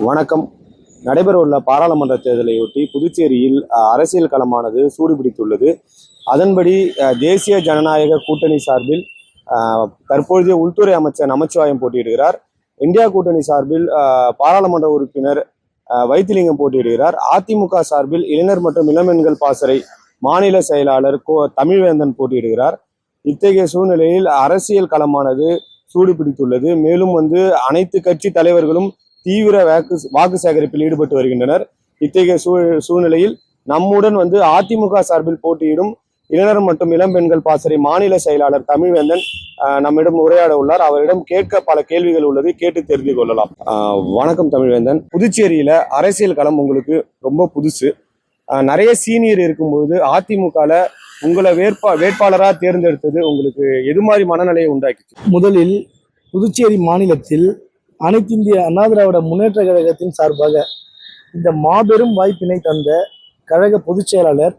வணக்கம். நடைபெறவுள்ள பாராளுமன்ற தேர்தலையொட்டி புதுச்சேரியில் அரசியல் களமானது சூடுபிடித்துள்ளது. அதன்படி தேசிய ஜனநாயக கூட்டணி சார்பில் தற்பொழுதைய உள்துறை அமைச்சர் நமச்சிவாயம் போட்டியிடுகிறார். இந்தியா கூட்டணி சார்பில் பாராளுமன்ற உறுப்பினர் வைத்திலிங்கம் போட்டியிடுகிறார். அதிமுக சார்பில் இளைஞர் மற்றும் இளம்பெண்கள் பாசறை மாநில செயலாளர் தமிழ்வேந்தன் போட்டியிடுகிறார். இத்தகைய சூழ்நிலையில் அரசியல் களமானது சூடுபிடித்துள்ளது. மேலும் அனைத்து கட்சி தலைவர்களும் தீவிர வாக்கு சேகரிப்பில் ஈடுபட்டு வருகின்றனர். இத்தகைய சூழ்நிலையில் நம்முடன் அதிமுக சார்பில் போட்டியிடும் இளைஞர் மற்றும் இளம்பெண்கள் பாசறை மாநில செயலாளர் தமிழ்வேந்தன் நம்மிடம் உரையாட உள்ளார். அவரிடம் கேட்க பல கேள்விகள் உள்ளது, கேட்டு தெரிந்து கொள்ளலாம். வணக்கம் தமிழ்வேந்தன். புதுச்சேரியில அரசியல் களம் உங்களுக்கு ரொம்ப புதுசு. நிறைய சீனியர் இருக்கும்போது அதிமுகல உங்களை வேட்பாளராக தேர்ந்தெடுத்தது உங்களுக்கு எது மாதிரி மனநிலையை உண்டாக்கிச்சு? முதலில் புதுச்சேரி மாநிலத்தில் அனைத்து இந்திய அண்ணா திராவிட முன்னேற்ற கழகத்தின் சார்பாக இந்த மாபெரும் வாய்ப்பினை தந்த கழக பொதுச் செயலாளர்,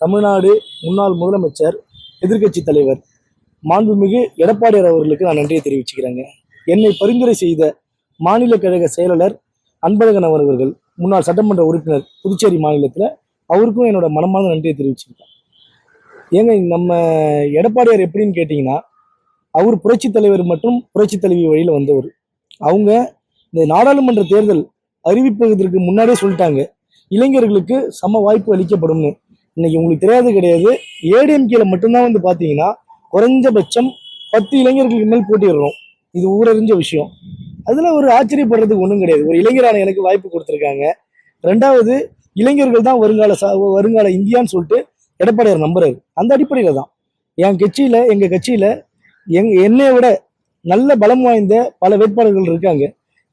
தமிழ்நாடு முன்னாள் முதலமைச்சர், எதிர்க்கட்சி தலைவர் மாண்புமிகு எடப்பாடியார் அவர்களுக்கு நான் நன்றியை தெரிவிச்சுக்கிறேங்க. என்னை பரிந்துரை செய்த மாநில கழக செயலாளர் அன்பழகன் அவர்கள், முன்னாள் சட்டமன்ற உறுப்பினர் புதுச்சேரி மாநிலத்தில், அவருக்கும் என்னோட மனமார்ந்த நன்றியை தெரிவிச்சுக்கிறேன். ஏங்க, நம்ம எடப்பாடியார் எப்படின்னு கேட்டிங்கன்னா, அவர் புரட்சி தலைவர் மற்றும் புரட்சி தலைவி வழியில் வந்தவர். அவங்க இந்த நாடாளுமன்ற தேர்தல் அறிவிப்பதற்கு முன்னாடியே சொல்லிட்டாங்க, இளைஞர்களுக்கு சம வாய்ப்பு அளிக்கப்படும்னு. இன்னைக்கு உங்களுக்கு தெரியாது கிடையாது, ஏடிஎம்கேல மட்டும்தான் பார்த்தீங்கன்னா குறைஞ்சபட்சம் 10 இளைஞர்களுக்கு மேல் போட்டிடுறோம். இது ஊரறிஞ்ச விஷயம். அதில் ஒரு ஆச்சரியப்படுறதுக்கு ஒன்றும் கிடையாது. ஒரு இளைஞரான எனக்கு வாய்ப்பு கொடுத்துருக்காங்க. ரெண்டாவது, இளைஞர்கள் தான் வருங்கால இந்தியான்னு சொல்லிட்டு எடப்பாடியார் நம்புறாரு. அந்த அடிப்படையில் தான் எங்கள் கட்சியில் என்னை விட நல்ல பலம் வாய்ந்த பல வேட்பாளர்கள் இருக்காங்க.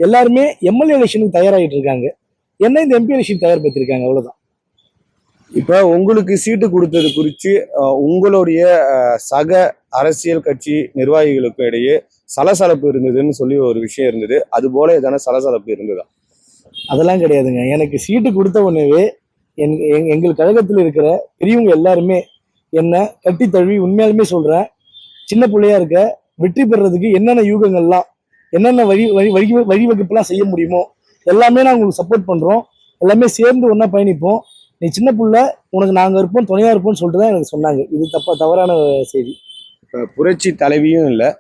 எல்லாருமே எம்எல்ஏ எலெக்ஷனுக்கு தயாராகிட்டு இருக்காங்க. என்ன இந்த எம்பி எலெக்ஷன் தயார்படுத்திருக்காங்க, அவ்வளவுதான். இப்ப உங்களுக்கு சீட்டு கொடுத்தது குறித்து உங்களுடைய சக அரசியல் கட்சி நிர்வாகிகளுக்கு இடையே சலசலப்பு இருந்ததுன்னு சொல்லி ஒரு விஷயம் இருந்தது. அது போல எதான சலசலப்பு இருந்ததா? அதெல்லாம் கிடையாதுங்க. எனக்கு சீட்டு கொடுத்த உடனேவே எங்கள் கழகத்தில் இருக்கிற பெரியவங்க எல்லாருமே என்ன கட்டி தழுவி, உண்மையாலுமே சொல்றேன், சின்ன பிள்ளையா இருக்க வெற்றி பெறதுக்கு என்னென்ன யூகங்கள்லாம், என்னென்ன வழிவகுப்புலாம் செய்ய முடியுமோ எல்லாமே நான் உங்களுக்கு சப்போர்ட் பண்றோம். எல்லாமே சேர்ந்து ஒன்னா பயணிப்போம். நீ சின்ன பிள்ளை, உனக்கு நாங்கள் இருப்போம், துணையா இருப்போம்னு சொல்லிட்டு தான் எனக்கு சொன்னாங்க. இது தவறான செய்தி. புரட்சி தலைவியும் இல்லை,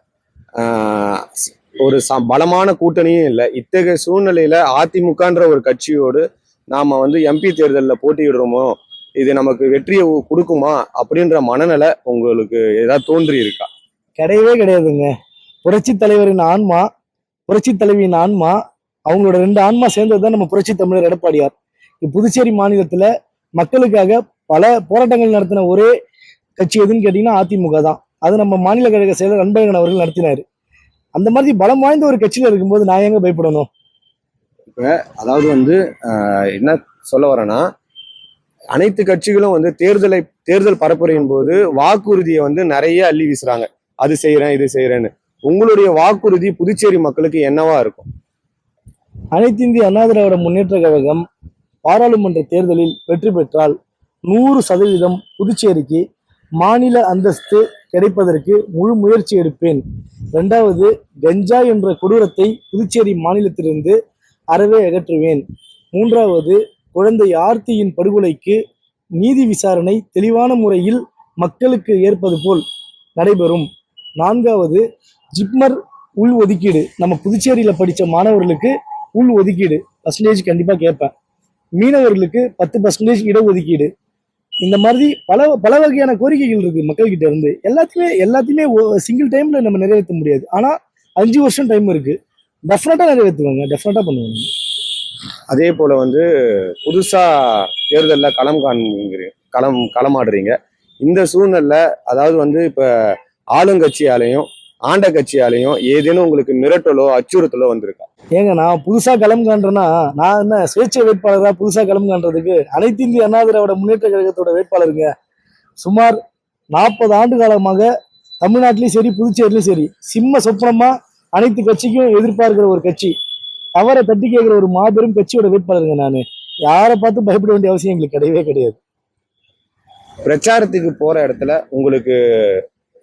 ஒரு பலமான கூட்டணியும் இல்லை. இத்தகைய சூழ்நிலையில அதிமுகன்ற ஒரு கட்சியோடு நாம எம்பி தேர்தலில் போட்டியிடுறோமோ, இது நமக்கு வெற்றியை கொடுக்குமா அப்படின்ற மனநிலை உங்களுக்கு ஏதாவது தோன்றி இருக்கா? கிடையவே கிடையாதுங்க. புரட்சி தலைவரின் ஆன்மா, புரட்சி தலைவியின் ஆன்மா, அவங்களோட 2 ஆன்மா சேர்ந்தது தான் நம்ம புரட்சி தமிழர் எடப்பாடியார். புதுச்சேரி மாநிலத்துல மக்களுக்காக பல போராட்டங்கள் நடத்தின ஒரே கட்சி எதுன்னு கேட்டீங்கன்னா அதிமுக தான். அது நம்ம மாநில கழக செயலர் அன்பழகன் அவர்கள் நடத்தினாரு. அந்த மாதிரி பலம் வாய்ந்த ஒரு கட்சியில இருக்கும்போது நான் எங்க பயப்படணும்? இப்ப அதாவது என்ன சொல்ல வரேன்னா, அனைத்து கட்சிகளும் தேர்தல் பரப்புரையின் போது வாக்குறுதியை நிறைய அள்ளி வீசுறாங்க. அது செய்யறேன், இது செய்யறேன்னு. உங்களுடைய வாக்குறுதி புதுச்சேரி மக்களுக்கு என்னவா இருக்கும்? அனைத்து இந்திய அண்ணா திராவிட முன்னேற்ற கழகம் பாராளுமன்ற தேர்தலில் வெற்றி பெற்றால் 100% புதுச்சேரிக்கு மாநில அந்தஸ்து கிடைப்பதற்கு முழு முயற்சி எடுப்பேன். 2வது, கஞ்சா என்ற கொடூரத்தை புதுச்சேரி மாநிலத்திலிருந்து அறவே அகற்றுவேன். 3வது, குழந்தை ஆர்த்தியின் படுகொலைக்கு நீதி விசாரணை தெளிவான முறையில் மக்களுக்கு ஏற்பது போல் நடைபெறும். 4வது, ஜிப்மர் உள் ஒதுக்கீடு, நம்ம புதுச்சேரியில படித்த மாணவர்களுக்கு உள் ஒதுக்கீடு பர்சன்டேஜ் கண்டிப்பா கேட்பேன். மீனவர்களுக்கு 10% இடஒதுக்கீடு. இந்த மாதிரி பல வகையான கோரிக்கைகள் இருக்கு மக்கள்கிட்ட இருந்து. எல்லாத்தையுமே சிங்கிள் டைம்ல நம்ம நிறைவேற்ற முடியாது. ஆனா 5 வருஷம் டைம் இருக்கு. டெஃபினட்டா நிறைவேற்றுவாங்க, டெஃபினட்டா பண்ணுவாங்க. அதே போல புதுசா தேர்தலில் களமாடுறீங்க. இந்த சூழ்நிலை, அதாவது இப்ப ஆளுங்கட்சியாலையும் ஆண்ட கட்சியாலையும் ஏதேனும் உங்களுக்கு மிரட்டலோ அச்சுறுத்தலோ வந்திருக்கா? ஏங்க, நான் புதுசா களம் காண்றேன்னா, நான் என்ன சுயேட்சை வேட்பாளராக புதுசா களம் காண்றதுக்கு அனைத்து இந்திய அண்ணா திராவிட முன்னேற்ற கழகத்தோட வேட்பாளருங்க. சுமார் 40 ஆண்டு காலமாக தமிழ்நாட்டிலையும் சரி புதுச்சேரியிலும் சரி சிம்ம சொப்பனமா அனைத்து கட்சிக்கும் எதிர்பார்க்கிற ஒரு கட்சி, அவரை தட்டி கேட்கிற ஒரு மாபெரும் கட்சியோட வேட்பாளருங்க. நான் யாரை பார்த்து பயப்பட வேண்டிய அவசியம் எங்களுக்கு கிடையவே கிடையாது. பிரச்சாரத்துக்கு போற இடத்துல உங்களுக்கு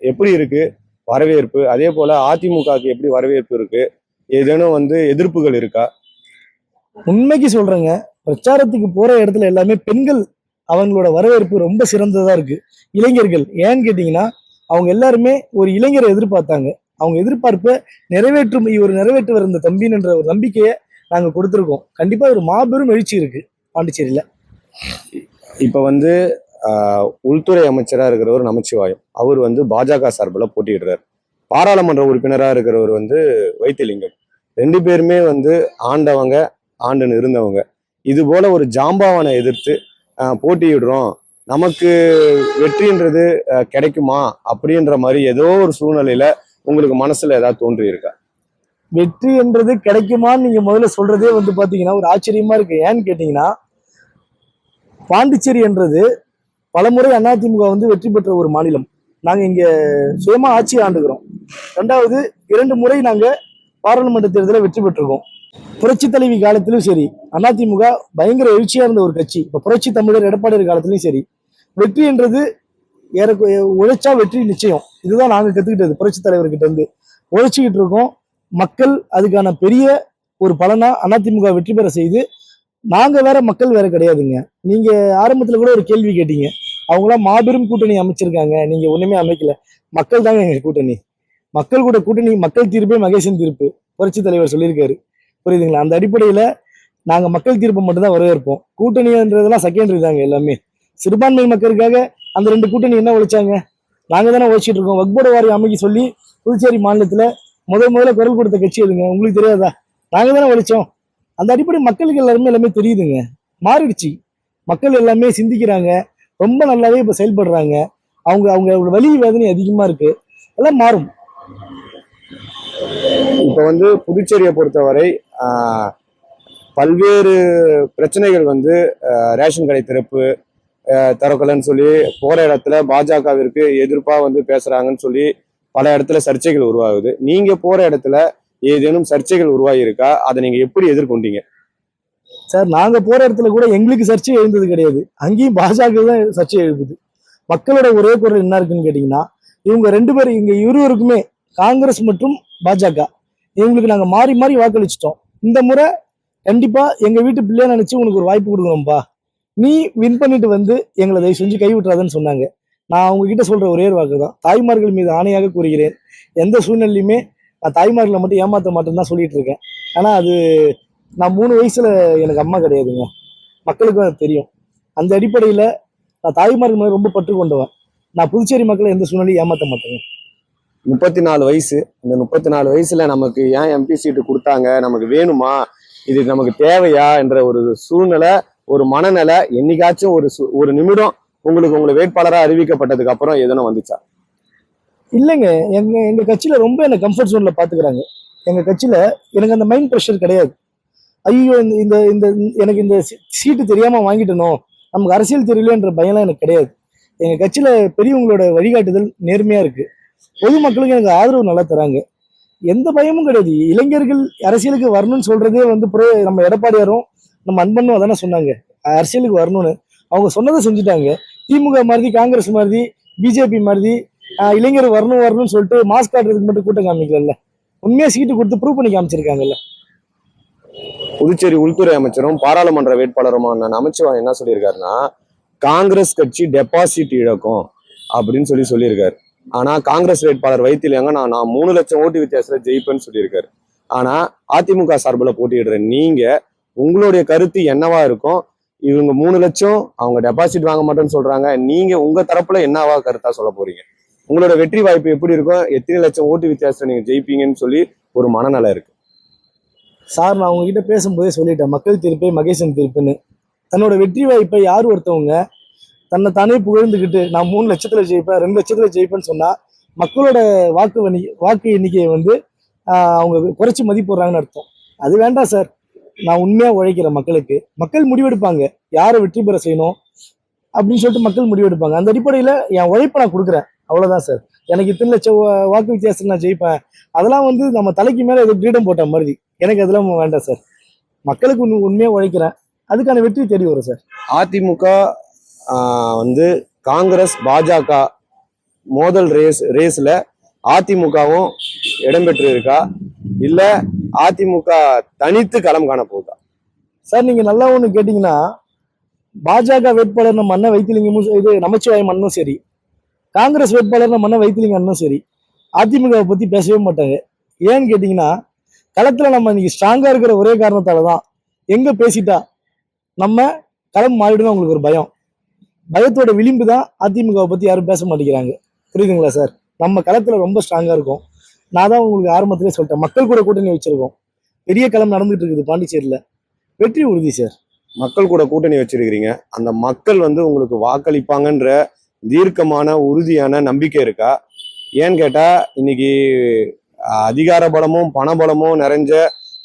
எப்படி இருக்கு வரவேற்பு? அதே போல அதிமுகவுக்கு எப்படி வரவேற்பு இருக்கு? ஏதேனும் எதிர்ப்புகள் இருக்கா? உண்மைக்கு சொல்றேங்க, பிரச்சாரத்துக்கு போற இடத்துல எல்லாமே பெண்கள் அவங்களோட வரவேற்பு ரொம்ப சிறந்ததா இருக்கு. இளைஞர்கள் ஏன்னு கேட்டீங்கன்னா, அவங்க எல்லாருமே ஒரு இளைஞரை எதிர்பார்த்தாங்க. அவங்க எதிர்பார்ப்பை இவர் நிறைவேற்றுவர் இந்த தம்பின்ற ஒரு நம்பிக்கையை நாங்க கொடுத்துருக்கோம். கண்டிப்பா ஒரு மாபெரும் எழுச்சி இருக்கு பாண்டிச்சேரியில. இப்ப வந்து உள்துறை அமைச்சரா இருக்கிறவர் நமச்சிவாயம், அவர் வந்து பாஜக சார்பில் போட்டியிடுறார். பாராளுமன்ற உறுப்பினரா இருக்கிறவர் வந்து வைத்திலிங்கம். ரெண்டு பேருமே வந்து ஆண்டவங்க, ஆண்டுன்னு இருந்தவங்க. இது போல ஒரு ஜாம்பவானை எதிர்த்து போட்டியிடுறோம், நமக்கு வெற்றின்றது கிடைக்குமா அப்படின்ற மாதிரி ஏதோ ஒரு சூழ்நிலையில உங்களுக்கு மனசுல ஏதாவது தோன்றி இருக்கா? வெற்றி என்றது கிடைக்குமான்னு நீங்க முதல்ல சொல்றதே வந்து பாத்தீங்கன்னா ஒரு ஆச்சரியமா இருக்கு. ஏன்னு கேட்டீங்கன்னா, பாண்டிச்சேரி என்றது பலமுறை அதிமுக வந்து வெற்றி பெற்ற ஒரு மாநிலம். நாங்க இங்க சுயமா ஆட்சி ஆண்டுகிறோம். ரெண்டாவது 2 முறை நாங்க பாராளுமன்ற தேர்தலில் வெற்றி பெற்றிருக்கோம். புரட்சி தலைவி காலத்திலும் சரி, அதிமுக பயங்கர எழுச்சியா இருந்த ஒரு கட்சி. இப்ப புரட்சி தமிழர் எடப்பாடி காலத்திலும் சரி, வெற்றி என்றது உழைச்சா வெற்றி நிச்சயம். இதுதான் நாங்க கத்துக்கிட்டது புரட்சி தலைவர்கிட்ட இருந்து. உழைச்சிக்கிட்டு இருக்கோம். மக்கள் அதுக்கான பெரிய ஒரு பலனா அதிமுக வெற்றி பெற செய்து, நாங்க வேற மக்கள் வேற கிடையாதுங்க. நீங்க ஆரம்பத்துல கூட ஒரு கேள்வி கேட்டீங்க, அவங்களாம் மாபெரும் கூட்டணி அமைச்சிருக்காங்க, நீங்க ஒண்ணுமே அமைக்கல. மக்கள் தாங்க எங்க கூட்டணி. மக்கள் கூட கூட்டணி, மக்கள் தீர்ப்பே மகேசன் தீர்ப்பு புரட்சி தலைவர் சொல்லியிருக்காரு. புரியுதுங்களா? அந்த அடிப்படையில நாங்க மக்கள் தீர்ப்பை மட்டும் தான் வரவேற்போம். கூட்டணின்றதெல்லாம் செகண்டரி தாங்க. எல்லாமே சிறுபான்மை மக்களுக்காக அந்த 2 கூட்டணி என்ன உழைச்சாங்க? நாங்க தானே உழைச்சிட்டு இருக்கோம். வக்போர்டு வாரியம் அமைக்க சொல்லி புதுச்சேரி மாநிலத்துல முதல்ல குரல் கொடுத்த கட்சி எதுங்க? உங்களுக்கு தெரியாதா? நாங்க தானே உழைச்சோம். அந்த அடிப்படை மக்களுக்கு எல்லாமே தெரியுதுங்க. மாறிடுச்சு. மக்கள் எல்லாமே சிந்திக்கிறாங்க. ரொம்ப நல்லாவே இப்ப செயல்படுறாங்க. அவங்க வலி வேதனை அதிகமா இருக்கு. எல்லாம் மாறும். இப்ப வந்து புதுச்சேரியை பொறுத்தவரை பல்வேறு பிரச்சனைகள் வந்து ரேஷன் கடை திறக்கலன்னு சொல்லி போற இடத்துல பாஜகவிற்கு எதிர்ப்பா வந்து பேசுறாங்கன்னு சொல்லி பல இடத்துல சர்ச்சைகள் உருவாகுது. நீங்க போற இடத்துல ஏதேனும் சர்ச்சைகள் உருவாகி இருக்கா? அதை நீங்க எப்படி எதிர்கொண்டீங்க? சார், நாங்க போற இடத்துல கூட எங்களுக்கு சர்ச்சை எழுந்தது கிடையாது. அங்கேயும் பாஜக தான் சர்ச்சை எழுப்புது. மக்களோட ஒரே குரல் என்ன இருக்குன்னு கேட்டீங்கன்னா, இவங்க 2 பேரும் இங்க இருவருக்குமே காங்கிரஸ் மற்றும் பாஜக இவங்களுக்கு நாங்க மாறி மாறி வாக்களிச்சிட்டோம். இந்த முறை கண்டிப்பா எங்க வீட்டு பிள்ளையா நினைச்சு உனக்கு ஒரு வாய்ப்பு கொடுக்கணும்பா, நீ வின் பண்ணிட்டு வந்து எங்களை தயவு செஞ்சு கைவிட்டுறாதுன்னு சொன்னாங்க. நான் அவங்க கிட்ட சொல்ற ஒரே ஒரு வாக்கு தான், தாய்மார்கள் மீது ஆணையாக கூறுகிறேன், எந்த சூழ்நிலையுமே நான் தாய்மார்களை மட்டும் ஏமாத்த மாட்டேன்னு தான் சொல்லிட்டு இருக்கேன். ஆனா அது நான் 3 வயசுல எனக்கு அம்மா கிடையாதுங்க. மக்களுக்கும் அது தெரியும். அந்த அடிப்படையில நான் தாய்மார்கள் மேல ரொம்ப பற்று கொண்டவன். நான் புதுச்சேரி மக்களை எந்த சூழ்நிலையும் ஏமாத்த மாட்டேங்க. 34 வயசு. இந்த 34 வயசுல நமக்கு ஏன் எம்பி சீட்டு கொடுத்தாங்க, நமக்கு வேணுமா, இது நமக்கு தேவையா என்ற ஒரு சூழ்நிலை, ஒரு மனநிலை என்னைக்காச்சும் ஒரு நிமிடம் உங்களுக்கு உங்களை வேட்பாளரா அறிவிக்கப்பட்டதுக்கு அப்புறம் எதனா வந்துச்சா? இல்லைங்க. எங்க கட்சியில ரொம்ப என்ன கம்ஃபர்ட் ஜோன்ல பாத்துக்கிறாங்க. எங்க கட்சியில எனக்கு அந்த மைண்ட் ப்ரெஷர் கிடையாது. ஐயோ, இந்த இந்த எனக்கு இந்த சீட்டு தெரியாம வாங்கிட்டனோ, நமக்கு அரசியல் தெரியலன்ற பயம்லாம் எனக்கு கிடையாது. எங்க கட்சியில பெரியவங்களோட வழிகாட்டுதல் நேர்மையா இருக்கு. பொதுமக்களுக்கு எனக்கு ஆதரவு நல்லா தராங்க. எந்த பயமும் கிடையாது. இளைஞர்கள் அரசியலுக்கு வரணும்னு சொல்றதே வந்து நம்ம எடப்பாடியாரும் நம்ம அன்பனும் அதானே சொன்னாங்க, அரசியலுக்கு வரணும்னு. அவங்க சொன்னதை செஞ்சுட்டாங்க. திமுக மாதிரி, காங்கிரஸ் மாதிரி, பிஜேபி மாதிரி இளைஞர் வரணும்னு சொல்லிட்டு மாஸ்க் காட்டுறதுக்கு மட்டும் கூட்டம் காமிக்கல. உண்மையா சீட்டு கொடுத்து ப்ரூவ் பண்ணி காமிச்சிருக்காங்கல்ல. புதுச்சேரி உள்துறை அமைச்சரும் பாராளுமன்ற வேட்பாளருமான நமச்சிவாயம் என்ன சொல்லியிருக்காருன்னா, காங்கிரஸ் கட்சி டெபாசிட் இழக்கும் அப்படின்னு சொல்லியிருக்காரு. ஆனா காங்கிரஸ் வேட்பாளர் வைத்திலிங்கம் நான் 3 லட்சம் ஓட்டு வித்தியாசத்துல ஜெயிப்பேன்னு சொல்லியிருக்காரு. ஆனா அதிமுக சார்பில் போட்டியிடுற நீங்க உங்களுடைய கருத்து என்னவா இருக்கும்? இவங்க 3 லட்சம் அவங்க டெபாசிட் வாங்க மாட்டேன்னு சொல்றாங்க, நீங்க உங்க தரப்புல என்னவா கருத்தா சொல்ல போறீங்க? உங்களோட வெற்றி வாய்ப்பு எப்படி இருக்கும்? எத்தனை லட்சம் ஓட்டு வித்தியாசத்தை நீங்க ஜெயிப்பீங்கன்னு சொல்லி ஒரு மனநலம் இருக்கு. சார், நான் உங்ககிட்ட பேசும்போதே சொல்லிட்டேன், மக்கள் தீர்ப்பே மகேசன் தீர்ப்புன்னு. தன்னோட வெற்றி வாய்ப்பை யார் ஒருத்தவங்க தன்னை தானே புகழ்ந்துக்கிட்டு நான் 3 லட்சத்துல ஜெயிப்பேன், 2 லட்சத்துல ஜெயிப்பேன்னு சொன்னா மக்களோட வாக்கு எண்ணிக்கையை வந்து அவங்க குறைச்சி மதிப்பிடுறாங்கன்னு அர்த்தம். அது வேண்டாம் சார். நான் உண்மையா உழைக்கிறேன் மக்களுக்கு. மக்கள் முடிவெடுப்பாங்க யாரை வெற்றி பெற செய்யணும் அப்படின்னு சொல்லிட்டு மக்கள் முடிவெடுப்பாங்க. அந்த அடிப்படையில என் உழைப்பை நான் கொடுக்குறேன், அவ்வளவுதான் சார். எனக்கு இத்தனை லட்சம் வாக்கு வித்தியாசத்தில் நான் ஜெயிப்பேன், அதெல்லாம் வந்து நம்ம தலைக்கு மேல ஏதோ கிரீடம் போட்ட மாதிரி. எனக்கு அதெல்லாம் வேண்டாம் சார். மக்களுக்கு உண்மையா உழைக்கிறேன், அதுக்கான வெற்றி தேடி வரும் சார். அதிமுக வந்து காங்கிரஸ் பாஜக மோதல் ரேஸ்ல அதிமுகவும் இடம்பெற்று இருக்கா, இல்ல அதிமுக தனித்து களம் காண போகுதா? சார் நீங்க நல்லா ஒண்ணு கேட்டீங்கன்னா, பாஜக வேட்பாளர் நம்ம அண்ணன் வைத்திலிங்கமும் இது நமச்சிவாயம் அண்ணனும் சரி, காங்கிரஸ் வேட்பாளர் நம்ம அண்ணன் வைத்திலிங்க அண்ணனும் சரி, அதிமுகவை பத்தி பேசவே மாட்டாங்க. ஏன்னு கேட்டீங்கன்னா, களத்துல நம்ம இன்னைக்கு ஸ்ட்ராங்கா இருக்கிற ஒரே காரணத்தால தான் எங்க பேசிட்டா நம்ம களம் மாறிடும் உங்களுக்கு ஒரு பயம். பயத்தோட விளிம்பு தான் அதிமுகவை பத்தி யாரும் பேச மாட்டேங்கிறாங்க. புரியுதுங்களா சார்? நம்ம களத்துல ரொம்ப ஸ்ட்ராங்கா இருக்கும். நான் தான் உங்களுக்கு ஆரம்பத்திலே சொல்லிட்டேன், மக்கள் கூட கூட்டணி வச்சிருக்கோம். பெரிய களம் நடந்துட்டு இருக்குது பாண்டிச்சேரியில. வெற்றி உறுதி சார். மக்கள் கூட கூட்டணி வச்சிருக்கிறீங்க. அந்த மக்கள் வந்து உங்களுக்கு வாக்களிப்பாங்கன்ற தீர்க்கமான உறுதியான நம்பிக்கை இருக்கா? ஏன்னு கேட்டா இன்னைக்கு அதிகார பலமும் பண பலமும் நிறைஞ்ச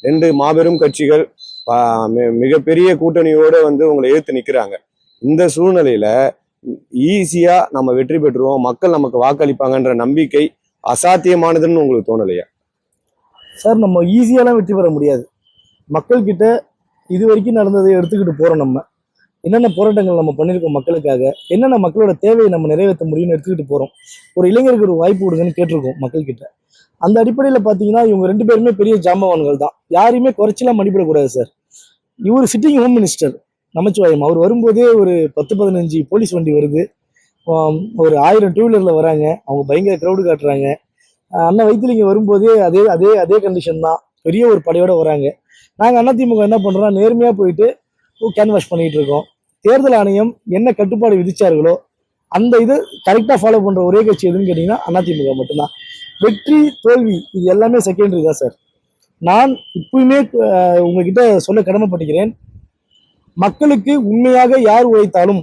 ரெண்டு மாபெரும் கட்சிகள் மிகப்பெரிய கூட்டணியோடு வந்து உங்களை எதிர்த்து நிற்கிறாங்க. இந்த சூழ்நிலையில ஈஸியா நம்ம வெற்றி பெற்றுருவோம், மக்கள் நமக்கு வாக்களிப்பாங்கன்ற நம்பிக்கை அசாத்தியமானதுன்னு உங்களுக்கு தோணலையா? சார் நம்ம ஈஸியாலாம் வெற்றி பெற முடியாது. மக்கள் கிட்ட இது வரைக்கும் நடந்ததை எடுத்துக்கிட்டு போறோம். நம்ம என்னென்ன போராட்டங்கள் நம்ம பண்ணியிருக்கோம் மக்களுக்காக, என்னென்ன மக்களோட தேவையை நம்ம நிறைவேற்ற முடியும்னு எடுத்துக்கிட்டு போறோம். ஒரு இளைஞருக்கு ஒரு வாய்ப்பு கொடுங்கன்னு கேட்டிருக்கோம் மக்கள் கிட்ட. அந்த அடிப்படையில் பார்த்தீங்கன்னா இவங்க ரெண்டு பேருமே பெரிய ஜாம்பவான்கள் தான். யாரையுமே குறைச்சலாம் மதிப்பிடக்கூடாது சார். இவர் சிட்டிங் ஹோம் மினிஸ்டர் நமச்சிவாயம், அவர் வரும்போதே ஒரு 10-15 போலீஸ் வண்டி வருது, ஒரு 1000 டூ வீலர்ல வராங்க, அவங்க பயங்கர க்ரௌடு காட்டுறாங்க. அண்ணன் வைத்திலிங்க வரும்போதே அதே அதே அதே கண்டிஷன் தான், பெரிய ஒரு படையோட வராங்க. நாங்கள் அதிமுக என்ன பண்றோம், நேர்மையா போயிட்டு கேன்வாஷ் பண்ணிட்டு இருக்கோம். தேர்தல் ஆணையம் என்ன கட்டுப்பாடு விதிச்சார்களோ அந்த இது கரெக்டா ஃபாலோ பண்ற ஒரே கட்சி எதுன்னு கேட்டீங்கன்னா அதிமுக மட்டும்தான். வெற்றி தோல்வி இது எல்லாமே செகண்டரி தான் சார். நான் இப்பவுமே உங்ககிட்ட சொல்ல கடமைப்பட்டுக்கிறேன், மக்களுக்கு உண்மையாக யார் உழைத்தாலும்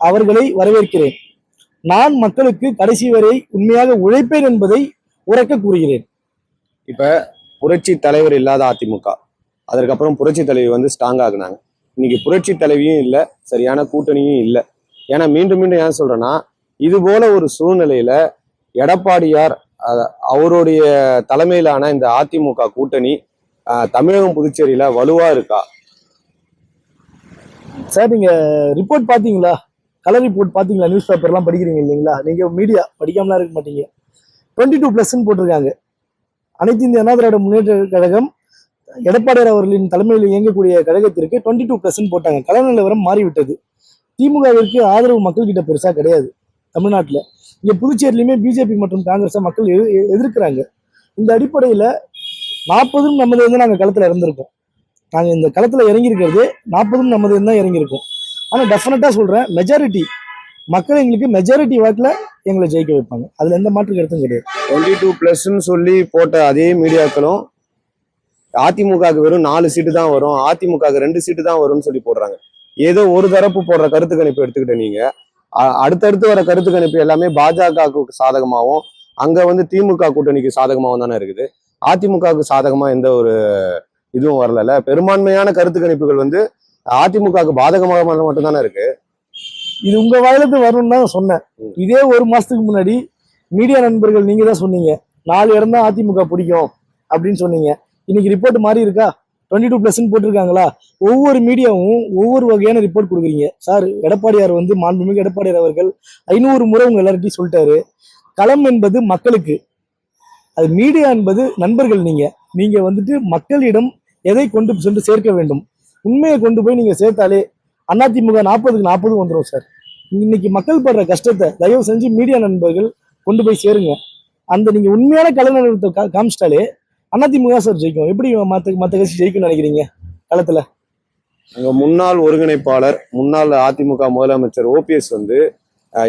அவர்களை வரவேற்கிறேன். நான் மக்களுக்கு கடைசி வரை உண்மையாக உழைப்பேன் என்பதை உரைக்க கூறுகிறேன். இப்ப புரட்சி தலைவர் இல்லாத அதிமுக, அதற்கப்புறம் புரட்சி தலைவி வந்து ஸ்ட்ராங் ஆகுனாங்க. இன்னைக்கு புரட்சி தலைவியும் இல்லை, சரியான கூட்டணியும் இல்லை. ஏன்னா மீண்டும் மீண்டும் ஏன் சொல்றேன்னா, இது போல ஒரு சூழ்நிலையில எடப்பாடியார் அவருடைய தலைமையிலான இந்த அதிமுக கூட்டணி தமிழகம் புதுச்சேரியில வலுவா இருக்கா? சார் நீங்க ரிப்போர்ட் பாத்தீங்களா? கலர் ரிப்போர்ட் பாத்தீங்களா? நியூஸ் பேப்பர்லாம் படிக்கிறீங்க இல்லைங்களா? நீங்க மீடியா படிக்காமலாம் இருக்க மாட்டீங்க. 22+ போட்டிருக்காங்க. அனைத்து இந்திய அண்ணா திராவிட முன்னேற்ற கழகம் எடப்பாடியார் அவர்களின் தலைமையில் இயங்கக்கூடிய கழகத்திற்கு 22+ போட்டாங்க. கள நிலவரம் மாறிவிட்டது. திமுகவிற்கு ஆதரவு மக்கள் கிட்ட பெருசா கிடையாது தமிழ்நாட்டில். இங்க புதுச்சேரியிலுமே பிஜேபி மற்றும் காங்கிரஸை மக்கள் எதிர்க்கிறாங்க. இந்த அடிப்படையில 40 நமது வந்து நாங்கள் களத்துல இருந்திருக்கோம். நாங்கள் இந்த களத்துல இறங்கியிருக்கிறது 40 நமது தான் இறங்கியிருக்கோம். ஆனால் டெஃபினட்டா சொல்றேன், மெஜாரிட்டி மக்கள் எங்களுக்கு மெஜாரிட்டி வாக்குல எங்களை ஜெயிக்க வைப்பாங்க. அதுல எந்த மாற்று கருத்தும் கிடையாது. 22+ சொல்லி போட்ட அதே மீடியாக்களும் அதிமுகவுக்கு வெறும் 4 சீட்டு தான் வரும், அதிமுகவுக்கு 2 சீட்டு தான் வரும்னு சொல்லி போடுறாங்க. ஏதோ ஒரு தரப்பு போடுற கருத்து கணிப்பு எடுத்துக்கிட்ட நீங்க அடுத்தடுத்து வர கருத்து கணிப்பு எல்லாமே பாஜகவுக்கு சாதகமாகவும் அங்க வந்து திமுக கூட்டணிக்கு சாதகமாகவும் தானே இருக்குது. அதிமுகவுக்கு சாதகமா எந்த ஒரு இதுவும் வரல. பெரும்பான்மையான கருத்து கணிப்புகள் வந்து அதிமுகவுக்கு பாதகமாக மட்டும் தானே இருக்கு. இது உங்க வாயிலிருந்து வரணும்னு தான் சொன்னேன். இதே ஒரு மாசத்துக்கு முன்னாடி மீடியா நண்பர்கள் நீங்க தான் சொன்னீங்க 4 இடம் தான் அதிமுக பிடிக்கும் அப்படின்னு சொன்னீங்க. இன்னைக்கு ரிப்போர்ட் மாறி இருக்கா? 22+ போட்டிருக்காங்களா? ஒவ்வொரு மீடியாவும் ஒவ்வொரு வகையான ரிப்போர்ட் கொடுக்குறீங்க சார். எடப்பாடியார் வந்து மாண்புமிகு எடப்பாடியார் அவர்கள் 500 முறை உங்க எல்லார்ட்டையும் சொல்லிட்டாரு, களம் என்பது மக்களுக்கு, அது மீடியா என்பது நண்பர்கள். நீங்க வந்துட்டு மக்களிடம் எதை கொண்டு சென்று சேர்க்க வேண்டும், உண்மையை கொண்டு போய் நீங்க சேர்த்தாலே அதிமுக 40க்கு 40 வந்துடும் சார். இன்னைக்கு மக்கள் படுற கஷ்டத்தை தயவு செஞ்சு மீடியா நண்பர்கள் கொண்டு போய் சேருங்க. அந்த நீங்க உண்மையான கள நிலவரத்தை காமிச்சிட்டாலே அதிமுக சார் ஜெயிக்கும். எப்படி மற்ற கட்சி ஜெயிக்கும்னு நினைக்கிறீங்க களத்துல? முன்னாள் ஒருங்கிணைப்பாளர் முன்னாள் அதிமுக முதலமைச்சர் ஓபிஎஸ் வந்து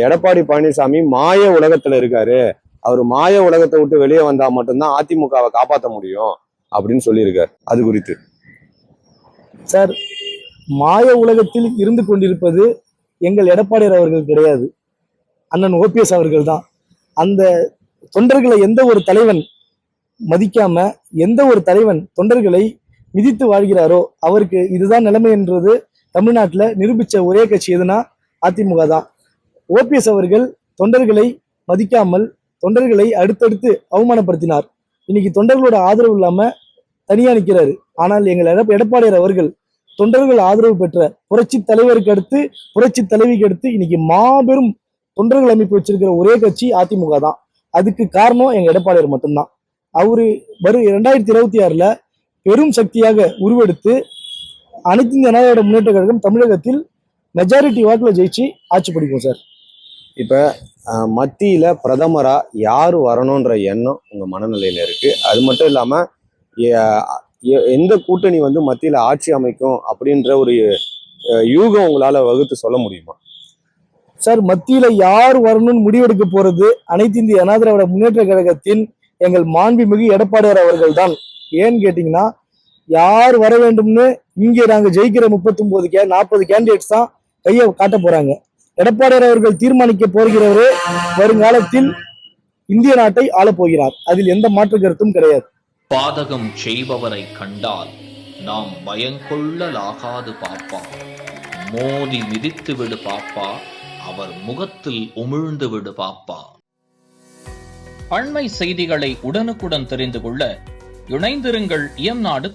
எடப்பாடி பழனிசாமி மாய உலகத்துல இருக்காரு, அவர் மாய உலகத்தை விட்டு வெளியே வந்தா மட்டும்தான் அதிமுகவை காப்பாற்ற முடியும் அப்படின்னு சொல்லியிருக்காரு. அது குறித்து சார், மாய உலகத்தில் இருந்து கொண்டிருப்பது எங்கள் எடப்பாடியார் அவர்கள் கிடையாது, அண்ணன் ஓபிஎஸ் அவர்கள் தான். அந்த தொண்டர்களை எந்த ஒரு தலைவன் மதிக்காம, எந்த ஒரு தலைவன் தொண்டர்களை மிதித்து வாழ்கிறாரோ அவருக்கு இதுதான் நிலைமை என்றது தமிழ்நாட்டில் நிரூபிச்ச ஒரே கட்சி எதுனா அதிமுக தான். ஓபிஎஸ் அவர்கள் தொண்டர்களை மதிக்காமல் தொண்டர்களை அடுத்தடுத்து அவமானப்படுத்தினார். இன்னைக்கு தொண்டர்களோட ஆதரவு இல்லாம தனியா நிற்கிறாரு. ஆனால் எங்கள் எடப்பாடியார் அவர்கள் தொண்டர்கள் ஆதரவு பெற்ற புரட்சி தலைவருக்கு அடுத்து புரட்சி தலைவிக்கு அடுத்து இன்னைக்கு மாபெரும் தொண்டர்கள் அமைப்பு வச்சிருக்கிற ஒரே கட்சி அதிமுக தான். அதுக்கு காரணம் எங்க எடப்பாடியார் மட்டும்தான். அவரு வரும் 2026 பெரும் சக்தியாக உருவெடுத்து அனைத்து இந்திய அண்ணா திராவிட முன்னேற்ற கழகம் தமிழகத்தில் மெஜாரிட்டி வாக்கில் ஜெயிச்சு ஆட்சி பிடிக்கும் சார். இப்போ மத்தியில் பிரதமராக யார் வரணுன்ற எண்ணம் உங்கள் மனநிலையில் இருக்குது? அது மட்டும் இல்லாமல் எந்த கூட்டணி வந்து மத்தியில் ஆட்சி அமைக்கும் அப்படின்ற ஒரு யூகம் உங்களால் வகுத்து சொல்ல முடியுமா? சார், மத்தியில யார் வரணும்னு முடிவெடுக்க போறது அனைத்து இந்திய அண்ணா திராவிட முன்னேற்ற கழகத்தின் எங்கள் மாண்புமிகு எடப்பாடியார் அவர்கள் தான். ஏன்னு கேட்டீங்கன்னா, யார் வர வேண்டும்னு இங்கே நாங்க ஜெயிக்கிற 40 கேண்டிடேட்ஸ் தான் கையை காட்ட போறாங்க. எடப்பாடியார் அவர்கள் தீர்மானிக்க போகிறவரே வருங்காலத்தில் இந்திய நாட்டை ஆளப் போகிறார். அதில் எந்த மாற்று கருத்தும் கிடையாது. பாதகம் செய்பவரை கண்டால் நாம் பயங்கொள்ளலாகாது பாப்பா, மோதி மிதித்து விடு பாப்பா, அவர் முகத்தில் உமிழ்ந்து விடு பாப்பா. அண்மை செய்திகளை உடனுக்குடன் தெரிந்து கொள்ள இணைந்திருங்கள் இயம்நாடு